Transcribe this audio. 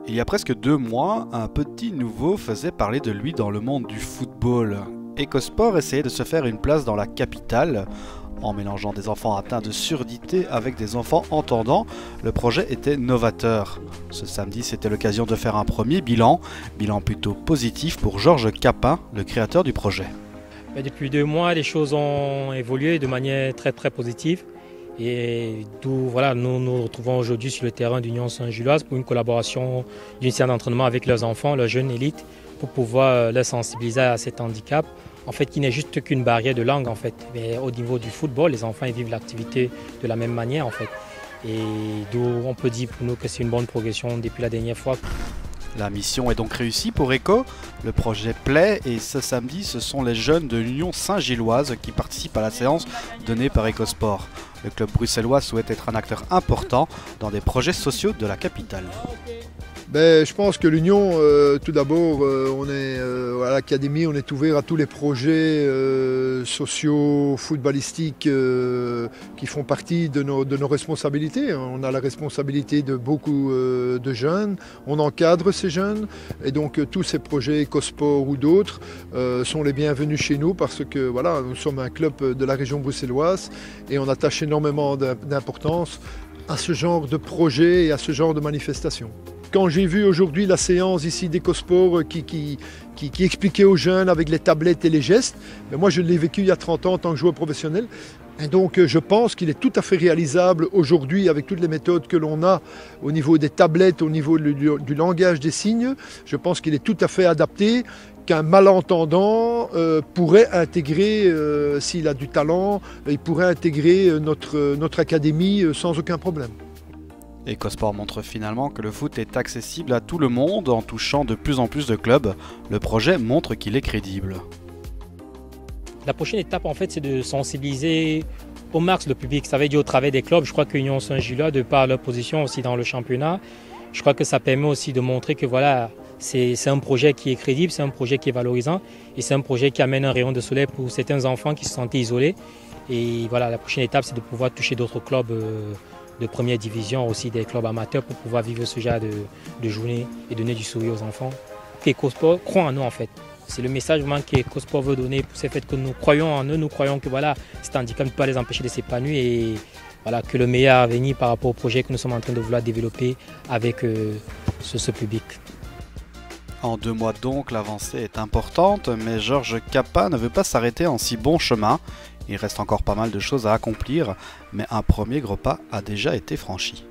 Il y a presque 2 mois, un petit nouveau faisait parler de lui dans le monde du football. Ecosport essayait de se faire une place dans la capitale. En mélangeant des enfants atteints de surdité avec des enfants entendants, le projet était novateur. Ce samedi, c'était l'occasion de faire un premier bilan plutôt positif pour Georges Capin, le créateur du projet. Depuis 2 mois, les choses ont évolué de manière très positive. Et d'où nous nous retrouvons aujourd'hui sur le terrain d'Union Saint-Gilloise pour une collaboration d'une séance d'entraînement avec leurs enfants, leurs jeunes élites, pour pouvoir les sensibiliser à cet handicap. En fait, qui n'est juste qu'une barrière de langue en fait. Mais au niveau du football, les enfants ils vivent l'activité de la même manière en fait. Et d'où on peut dire pour nous que c'est une bonne progression depuis la dernière fois. La mission est donc réussie pour Eco, le projet plaît et ce samedi ce sont les jeunes de l'Union Saint-Gilloise qui participent à la séance donnée par Ecosport. Le club bruxellois souhaite être un acteur important dans des projets sociaux de la capitale. Je pense que l'Union, tout d'abord, on est à l'académie, on est ouvert à tous les projets sociaux, footballistiques qui font partie de nos responsabilités. On a la responsabilité de beaucoup de jeunes, on encadre ces jeunes et donc tous ces projets Ecosport ou d'autres sont les bienvenus chez nous parce que voilà, nous sommes un club de la région bruxelloise et on attache énormément d'importance à ce genre de projet et à ce genre de manifestations. Quand j'ai vu aujourd'hui la séance ici d'Ecosport qui expliquait aux jeunes avec les tablettes et les gestes, moi je l'ai vécu il y a 30 ans en tant que joueur professionnel. Et donc je pense qu'il est tout à fait réalisable aujourd'hui avec toutes les méthodes que l'on a au niveau des tablettes, au niveau du langage des signes. Je pense qu'il est tout à fait adapté, qu'un malentendant pourrait intégrer, s'il a du talent, il pourrait intégrer notre académie sans aucun problème. Ecosport montre finalement que le foot est accessible à tout le monde en touchant de plus en plus de clubs. Le projet montre qu'il est crédible. La prochaine étape en fait c'est de sensibiliser au max le public. Ça veut dire au travers des clubs. Je crois que Union Saint-Gilloise, de par leur position aussi dans le championnat, je crois que ça permet aussi de montrer que voilà, c'est un projet qui est crédible, c'est un projet qui est valorisant et c'est un projet qui amène un rayon de soleil pour certains enfants qui se sentaient isolés. Et voilà, la prochaine étape c'est de pouvoir toucher d'autres clubs de première division, aussi des clubs amateurs pour pouvoir vivre ce genre de journée et donner du sourire aux enfants. Ecosport croit en nous en fait. C'est le message vraiment qu'Ecosport veut donner pour ce fait que nous croyons en eux, nous croyons que voilà, cet handicap ne peut pas les empêcher de s'épanouir et voilà, que le meilleur à venir par rapport au projet que nous sommes en train de vouloir développer avec ce public. En 2 mois donc, l'avancée est importante, mais Georges Capin ne veut pas s'arrêter en si bon chemin. Il reste encore pas mal de choses à accomplir, mais un premier gros pas a déjà été franchi.